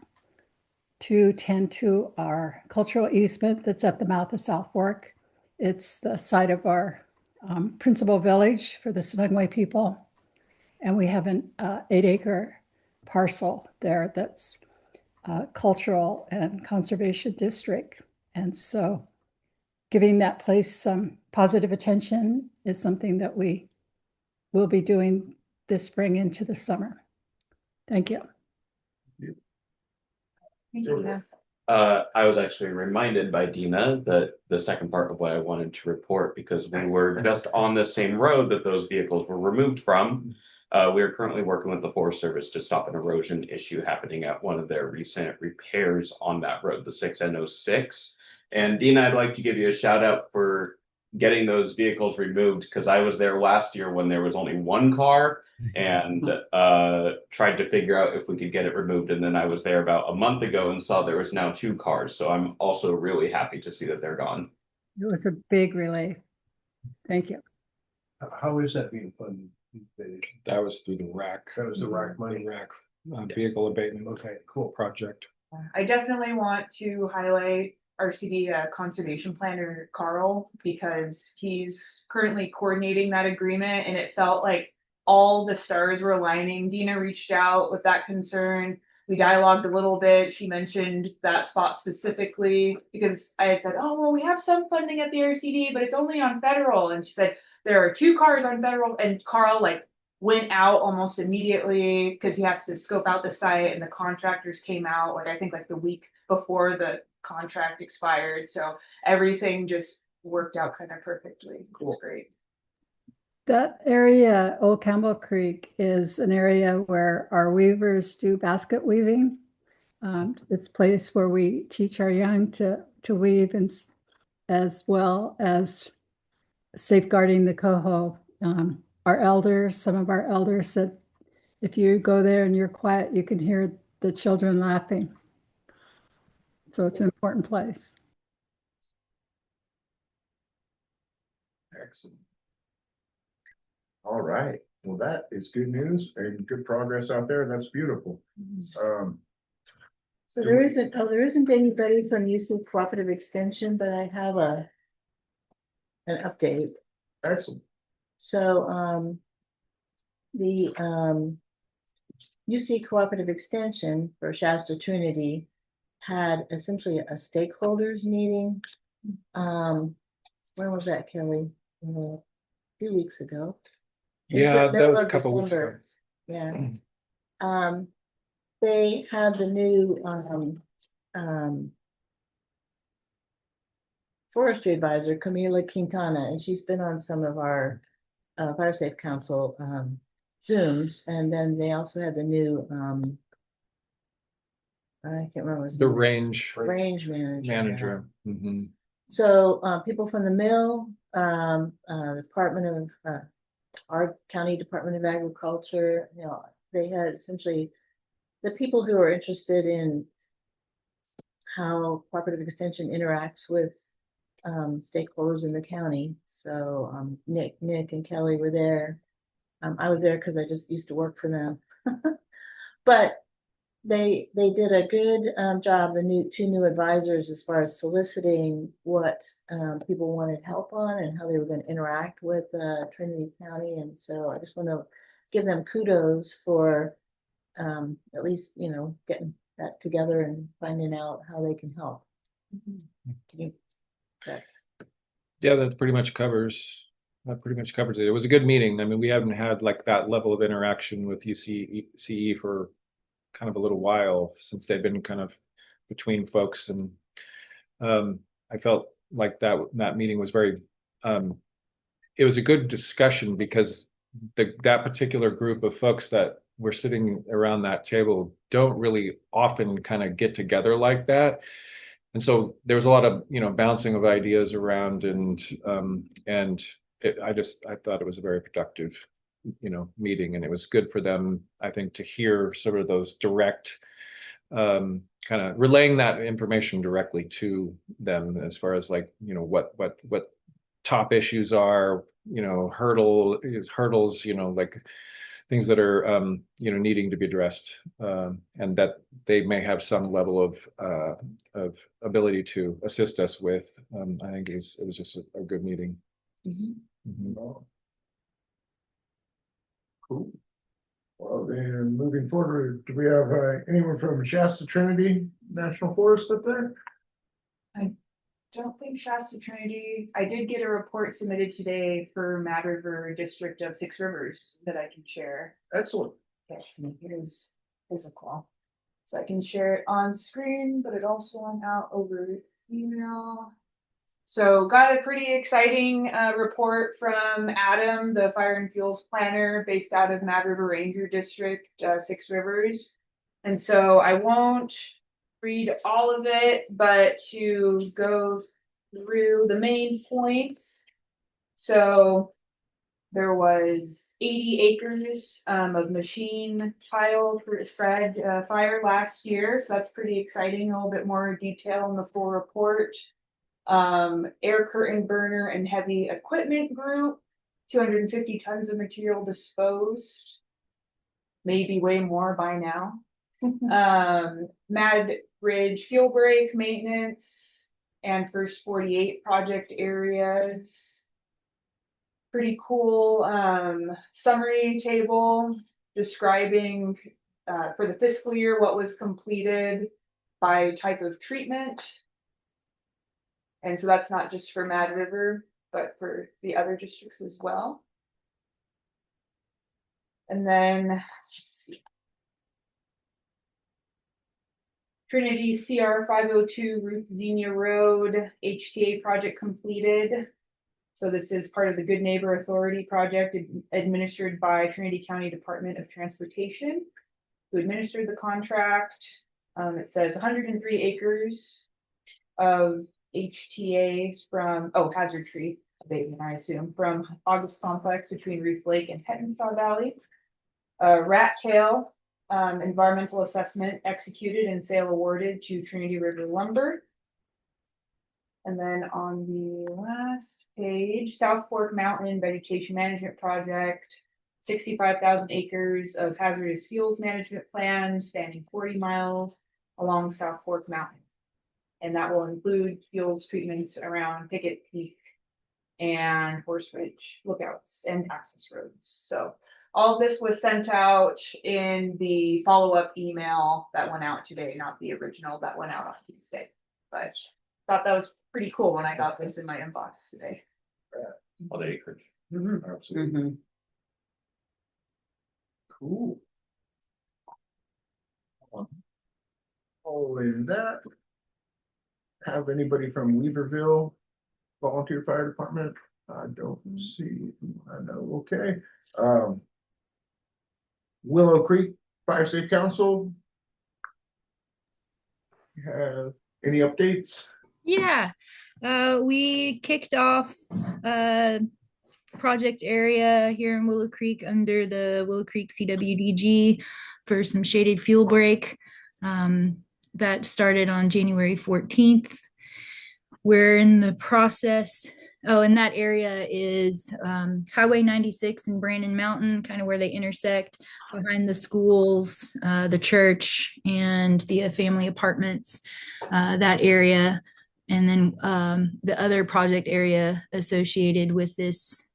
to tend to our cultural easement that's at the mouth of South Fork. It's the site of our principal village for the Sonoma people. And we have an 8-acre parcel there that's cultural and conservation district. And so giving that place some positive attention is something that we we'll be doing this spring into the summer. Thank you. Thank you. I was actually reminded by Dina that the second part of what I wanted to report, because we were just on the same road that those vehicles were removed from. We are currently working with the Forest Service to stop an erosion issue happening at one of their recent repairs on that road, the 6N06. And Dina, I'd like to give you a shout out for getting those vehicles removed, because I was there last year when there was only one car and tried to figure out if we could get it removed. And then I was there about a month ago and saw there was now 2 cars. So I'm also really happy to see that they're gone. It was a big relief. Thank you. How is that being funded? That was through the RAC. That was the RAC money. RAC vehicle abatement. Okay, cool. Project. I definitely want to highlight RCD conservation planner Carl, because he's currently coordinating that agreement, and it felt like all the stars were aligning. Dina reached out with that concern. We dialogued a little bit. She mentioned that spot specifically because I had said, oh, well, we have some funding at the RCD, but it's only on federal. And she said, there are 2 cars on federal. And Carl like went out almost immediately because he has to scope out the site, and the contractors came out like I think like the week before the contract expired. So everything just worked out kind of perfectly. It was great. That area, Old Campbell Creek, is an area where our weavers do basket weaving. It's a place where we teach our young to weave, and as well as safeguarding the coho. Our elders, some of our elders said, if you go there and you're quiet, you can hear the children laughing. So it's an important place. Excellent. All right. Well, that is good news and good progress out there. That's beautiful. So there isn't anybody from UC Cooperative Extension, but I have an update. Excellent. So the UC Cooperative Extension for Shasta Trinity had essentially a stakeholders meeting. When was that, Kelly? A few weeks ago. Yeah, that was a couple weeks ago. Yeah. They had the new forestry advisor, Camila Quintana, and she's been on some of our Fire Safe Council Zooms. And then they also had the new I can't remember the range manager. Mm-hmm. So people from the mill, Department of our county Department of Agriculture, you know, they had essentially the people who are interested in how cooperative extension interacts with stakeholders in the county. So Nick and Kelly were there. I was there because I just used to work for them. But they did a good job, the 2 new advisors, as far as soliciting what people wanted help on and how they were going to interact with Trinity County. And so I just want to give them kudos for at least, you know, getting that together and finding out how they can help. Yeah, that pretty much covers it. It was a good meeting. I mean, we haven't had like that level of interaction with UCCE for kind of a little while, since they've been kind of between folks, and I felt like that meeting was very it was a good discussion, because that particular group of folks that were sitting around that table don't really often kind of get together like that. And so there was a lot of, you know, bouncing of ideas around, and I thought it was a very productive, you know, meeting, and it was good for them, I think, to hear sort of those direct kind of relaying that information directly to them, as far as like, you know, what top issues are, you know, hurdles, you know, like things that are you know, needing to be addressed, and that they may have some level of ability to assist us with. I think it was just a good meeting. Mm-hmm. Cool. Well, then moving forward, do we have anyone from Shasta Trinity National Forest up there? don't think Shasta Trinity, I did get a report submitted today for Mad River District of Six Rivers that I can share. Excellent. Okay, here's physical. So I can share it on screen, but it also went out over email. So got a pretty exciting report from Adam, the fire and fuels planner based out of Mad River Ranger District, Six Rivers. And so I won't read all of it, but to go through the main points. So there was 80 acres of machine tile for spread fire last year. So that's pretty exciting. A little bit more detail in the full report. Air curtain burner and heavy equipment group, 250 tons of material disposed. Maybe way more by now. Mad Ridge fuel break maintenance and first 48 project areas. Pretty cool summary table describing for the fiscal year what was completed by type of treatment. And so that's not just for Mad River, but for the other districts as well. And then, let's see. Trinity CR 502 Ruth Xenia Road HTA project completed. So this is part of the Good Neighbor Authority project administered by Trinity County Department of Transportation, who administered the contract. It says 103 acres of HTAs from, hazard tree abatement, I assume, from August Complex between Reef Lake and Hettensaw Valley. Rat tail environmental assessment executed and sale awarded to Trinity River Lumber. And then on the last page, South Fork Mountain Vegetation Management Project, 65,000 acres of hazardous fuels management plan spanning 40 miles along South Fork Mountain. And that will include fuels treatments around Pickett Peak and Horse Ridge lookouts and access roads. So all of this was sent out in the follow-up email that went out today, not the original that went out on Tuesday. But thought that was pretty cool when I got this in my inbox today. All the acreage. Absolutely. Cool. Following that, have anybody from Weaverville Volunteer Fire Department? I don't see. I know. Okay. Willow Creek Fire Safe Council. Have any updates? Yeah, we kicked off a project area here in Willow Creek under the Willow Creek CWDG for some shaded fuel break. That started on January 14th. We're in the process. Oh, and that area is Highway 96 and Brandon Mountain, kind of where they intersect behind the schools, the church, and the family apartments, that area. And then the other project area associated with this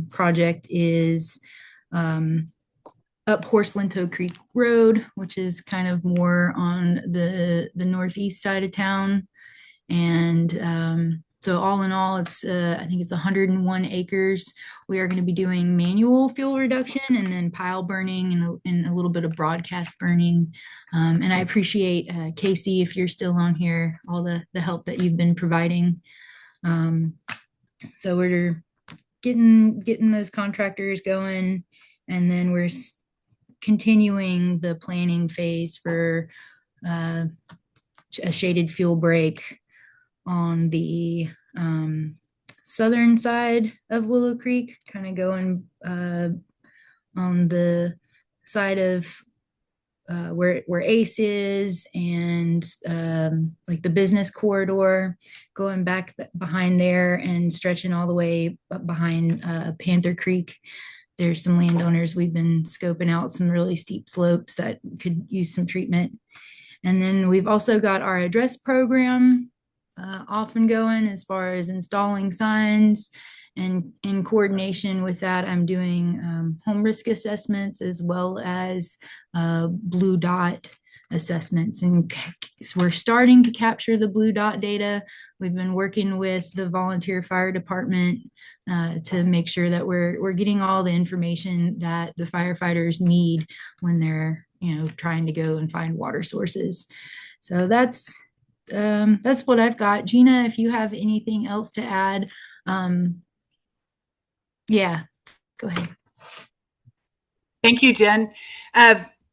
project is up Horse Linto Creek Road, which is kind of more on the northeast side of town. And so all in all, it's I think it's 101 acres. We are going to be doing manual fuel reduction and then pile burning and a little bit of broadcast burning. And I appreciate Casey, if you're still on here, all the help that you've been providing. So we're getting those contractors going, and then we're continuing the planning phase for a shaded fuel break on the southern side of Willow Creek, kind of going on the side of where Ace is, and like the business corridor, going back behind there and stretching all the way up behind Panther Creek. There's some landowners we've been scoping out some really steep slopes that could use some treatment. And then we've also got our address program off and going as far as installing signs. And in coordination with that, I'm doing home risk assessments as well as blue dot assessments. And so we're starting to capture the blue dot data. We've been working with the volunteer fire department to make sure that we're getting all the information that the firefighters need when they're trying to go and find water sources. So that's what I've got. Gina, if you have anything else to add, yeah, go ahead. Thank you, Jen.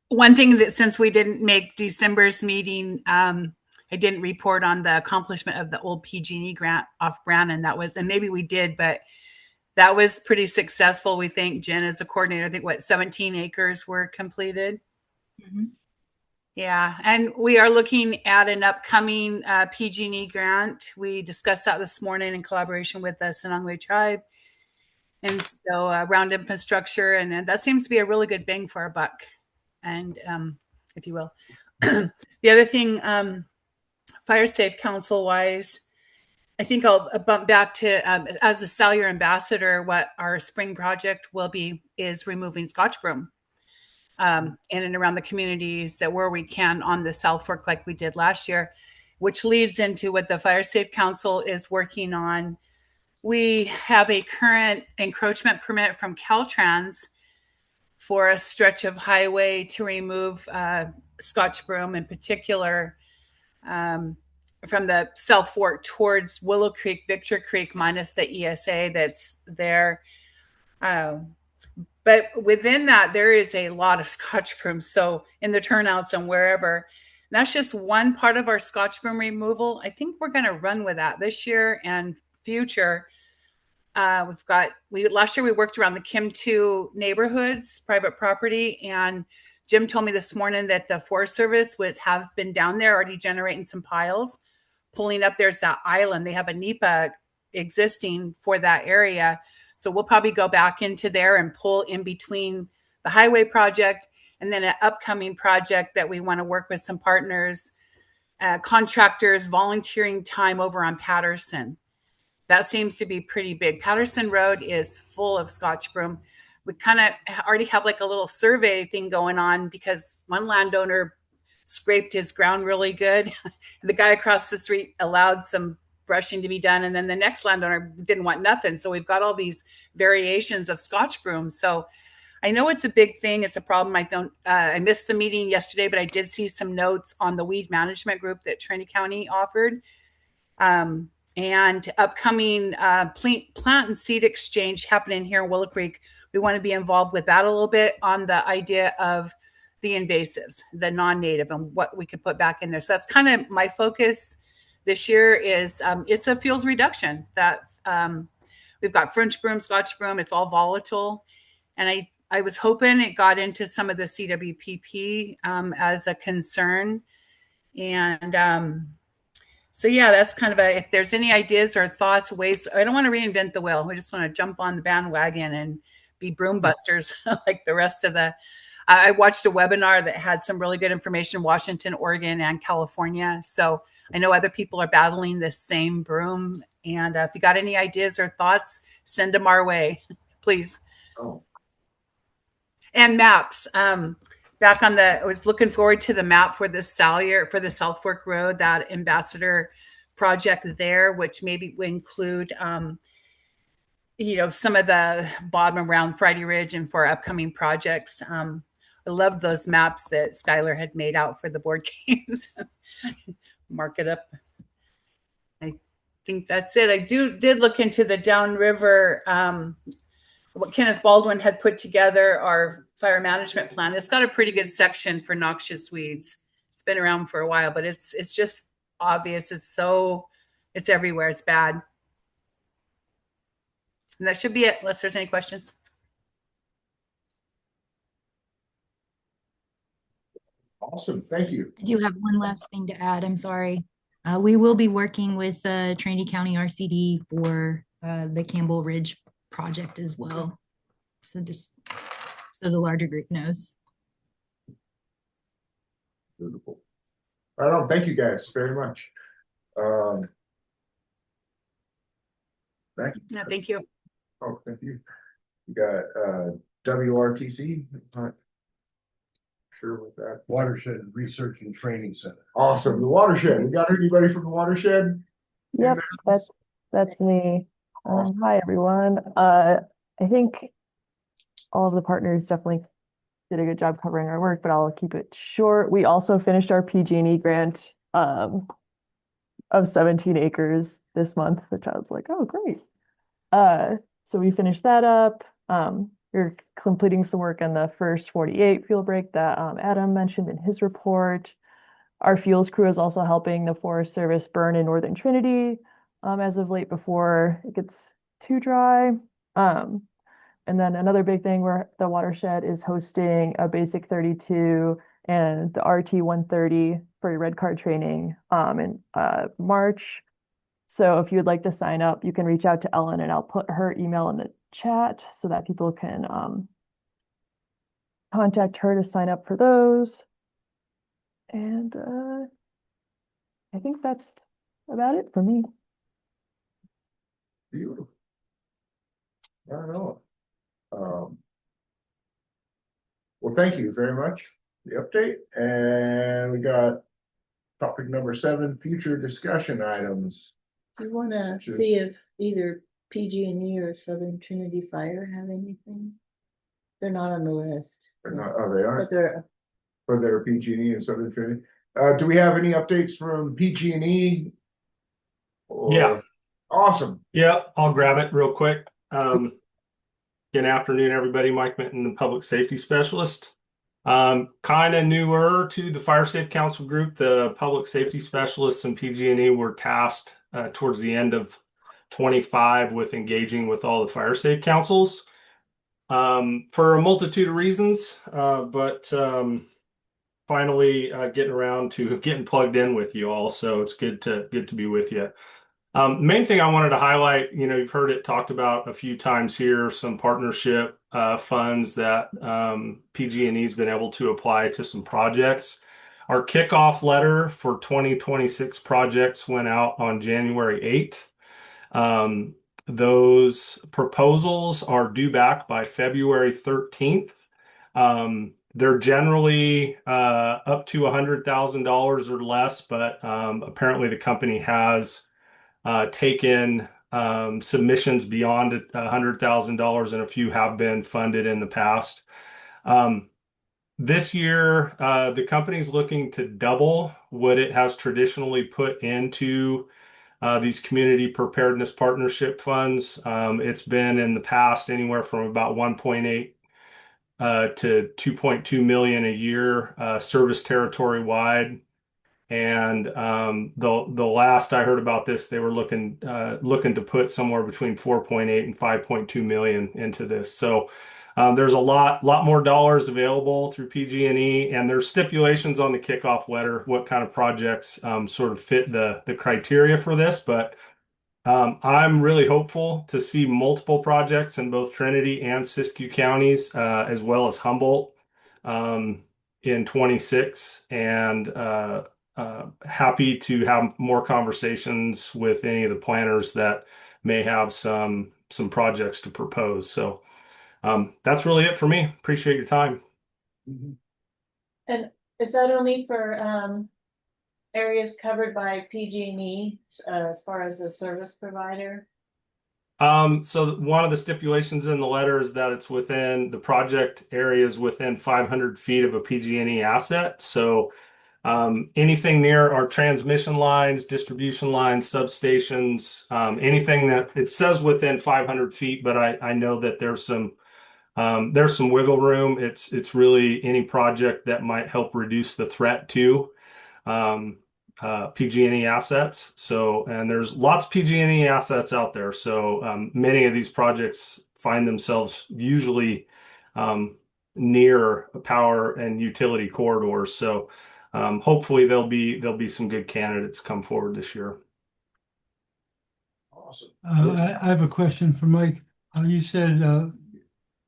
One thing that since we didn't make December's meeting, I didn't report on the accomplishment of the old PG&E grant off Brannan. That was, and maybe we did, but that was pretty successful. We think, Jen, as a coordinator, I think 17 acres were completed. Mm-hmm. Yeah, and we are looking at an upcoming PG&E grant. We discussed that this morning in collaboration with the Sonongwe tribe. And so around infrastructure, and that seems to be a really good bang for our buck, and if you will. The other thing, Fire Safe Council wise, I think I'll bump back to, as the Salyer ambassador, what our spring project will be is removing Scotch broom in and around the communities that where we can on the South Fork like we did last year, which leads into what the Fire Safe Council is working on. We have a current encroachment permit from Caltrans for a stretch of highway to remove Scotch broom in particular from the South Fork towards Willow Creek, Victor Creek, minus the ESA that's there. But within that, there is a lot of Scotch broom. So in the turnouts and wherever, and that's just one part of our Scotch broom removal. I think we're going to run with that this year and future. Last year we worked around the Kim 2 neighborhoods, private property, and Jim told me this morning that the Forest Service has been down there already generating some piles, pulling up. There's that island. They have a NEPA existing for that area. So we'll probably go back into there and pull in between the highway project and then an upcoming project that we want to work with some partners, contractors, volunteering time over on Patterson. That seems to be pretty big. Patterson Road is full of Scotch broom. We kind of already have like a little survey thing going on because one landowner scraped his ground really good. The guy across the street allowed some brushing to be done. And then the next landowner didn't want nothing. So we've got all these variations of Scotch broom. So I know it's a big thing. It's a problem. I missed the meeting yesterday, but I did see some notes on the weed management group that Trinity County offered. And upcoming plant and seed exchange happening here in Willow Creek. We want to be involved with that a little bit on the idea of the invasives, the non-native, and what we could put back in there. So that's kind of my focus this year is it's a fuels reduction that we've got French broom, Scotch broom. It's all volatile. And I was hoping it got into some of the CWPP as a concern. And so yeah, that's kind of if there's any ideas or thoughts, ways, I don't want to reinvent the wheel. We just want to jump on the bandwagon and be broom busters like the rest of I watched a webinar that had some really good information, Washington, Oregon, and California. So I know other people are battling this same broom. And if you got any ideas or thoughts, send them our way, please. Oh. And maps. I was looking forward to the map for the Salyer, for the South Fork Road, that ambassador project there, which maybe would include, some of the bottom around Friday Ridge and for upcoming projects. I love those maps that Skylar had made out for the board games. Mark it up. I think that's it. I did look into the downriver, what Kenneth Baldwin had put together, our fire management plan. It's got a pretty good section for noxious weeds. It's been around for a while, but it's just obvious. It's everywhere. It's bad. And that should be it, unless there's any questions. Awesome. Thank you. I do have one last thing to add. I'm sorry. We will be working with Trinity County RCD for the Campbell Ridge project as well. So just so the larger group knows. Beautiful. Right on. Thank you guys very much. Thank you. No, thank you. Oh, thank you. You got WRTC. sure what that. Watershed Research and Training Center. Awesome. The watershed. We got anybody from the watershed? Yep, that's me. Hi everyone. I think all of the partners definitely did a good job covering our work, but I'll keep it short. We also finished our PG&E grant of 17 acres this month, which I was like, oh great. So we finished that up. We're completing some work on the first 48 fuel break that Adam mentioned in his report. Our fuels crew is also helping the Forest Service burn in Northern Trinity as of late before it gets too dry. And then another big thing where the watershed is hosting a basic 32 and the RT 130 for your red card training in March. So if you would like to sign up, you can reach out to Ellen and I'll put her email in the chat so that people can contact her to sign up for those. And I think that's about it for me. Beautiful. I don't know. Well, thank you very much for the update. And we got topic number 7, future discussion items. Do you want to Sure. see if either PG&E or Southern Trinity Fire have anything? They're not on the list. They're not, oh, they But aren't they're, for their PG&E and Southern Trinity. Do we have any updates from PG&E? Yeah. Awesome. Yeah, I'll grab it real quick. Good afternoon, everybody. Mike Minton, the Public Safety Specialist. Kind of newer to the Fire Safe Council group. The Public Safety Specialists and PG&E were tasked towards the end of 25 with engaging with all the Fire Safe Councils for a multitude of reasons, but finally getting around to getting plugged in with you all. So it's good to be with you. Main thing I wanted to highlight, you've heard it talked about a few times here, some partnership funds that PG&E's been able to apply to some projects. Our kickoff letter for 2026 projects went out on January 8th. Those proposals are due back by February 13th. They're generally up to $100,000 or less, but apparently the company has taken submissions beyond $100,000, and a few have been funded in the past. This year, the company's looking to double what it has traditionally put into these community preparedness partnership funds. It's been in the past anywhere from about 1.8 to 2.2 million a year, service territory wide. And the last I heard about this, they were looking to put somewhere between 4.8 and 5.2 million into this. So there's a lot more dollars available through PG&E, and there's stipulations on the kickoff letter what kind of projects sort of fit the criteria for this. But I'm really hopeful to see multiple projects in both Trinity and Siskiyou counties, as well as Humboldt, in 26, and happy to have more conversations with any of the planners that may have some projects to propose. So that's really it for me. Appreciate your time. and is that only for areas covered by PG&E as far as a service provider? So one of the stipulations in the letter is that it's within the project areas within 500 feet of a PG&E asset. So anything near our transmission lines, distribution lines, substations, anything that it says within 500 feet, but I know that there's some wiggle room. It's really any project that might help reduce the threat to PG&E assets. So, and there's lots of PG&E assets out there. So many of these projects find themselves usually near power and utility corridors. So hopefully there'll be some good candidates come forward this year. Awesome. I have a question for Mike. You said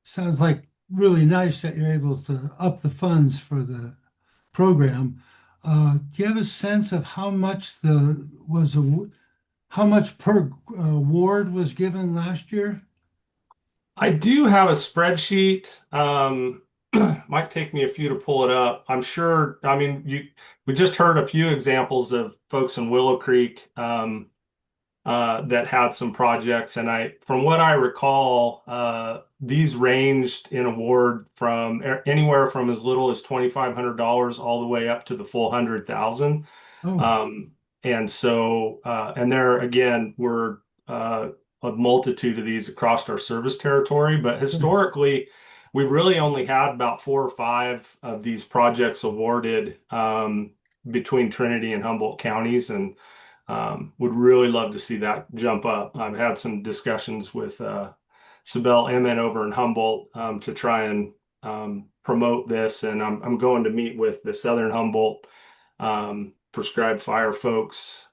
sounds like really nice that you're able to up the funds for the program. Do you have a sense of how much how much per ward was given last year? I do have a spreadsheet. might take me a few to pull it up. I'm sure, I mean, we just heard a few examples of folks in Willow Creek that had some projects, and from what I recall, these ranged in award from anywhere from as little as $2,500 all the way up to the full 100,000. And so, and there again were a multitude of these across our service territory, but historically, we've really only had about 4 or 5 of these projects awarded between Trinity and Humboldt counties, and would really love to see that jump up. I've had some discussions with Sibel Emmett over in Humboldt to try and promote this, and I'm going to meet with the Southern Humboldt prescribed fire folks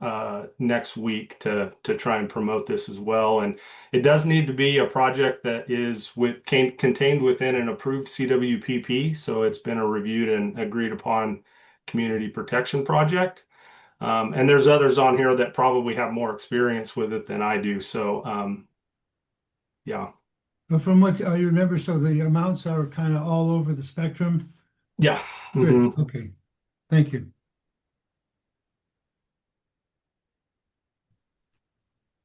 next week to try and promote this as well. And it does need to be a project that is contained within an approved CWPP, so it's been a reviewed and agreed upon community protection project. And there's others on here that probably have more experience with it than I do. So, yeah. But from what I remember, so the amounts are kind of all over the spectrum. Yeah. Good. Okay. Thank you.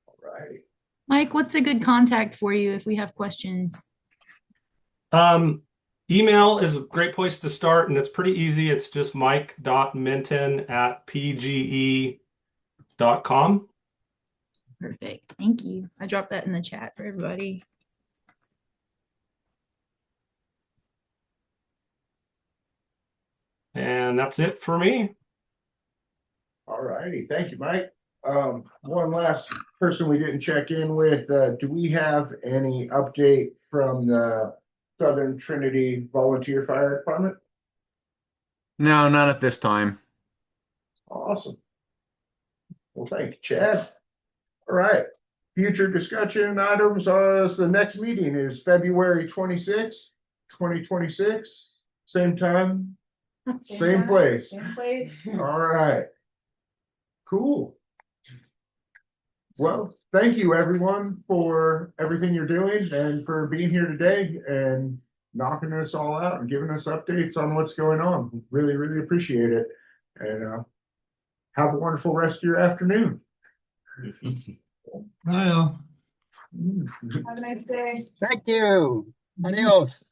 All right. Mike, what's a good contact for you if we have questions? Email is a great place to start, and it's pretty easy. It's just mike.minton@pge.com. Perfect. Thank you. I dropped that in the chat for everybody. And that's it for me. All righty. Thank you, Mike. One last person we didn't check in with. Do we have any update from the Southern Trinity Volunteer Fire Department? No, not at this time. Awesome. Well, thank you, Chad. All right. Future discussion items. The next meeting is February 26th, 2026. Same time, same place. Same place. All right. Cool. Well, thank you everyone for everything you're doing and for being here today and knocking us all out and giving us updates on what's going on. Really, really appreciate it. And have a wonderful rest of your afternoon. Bye all. Have a nice day. Thank you. Adios.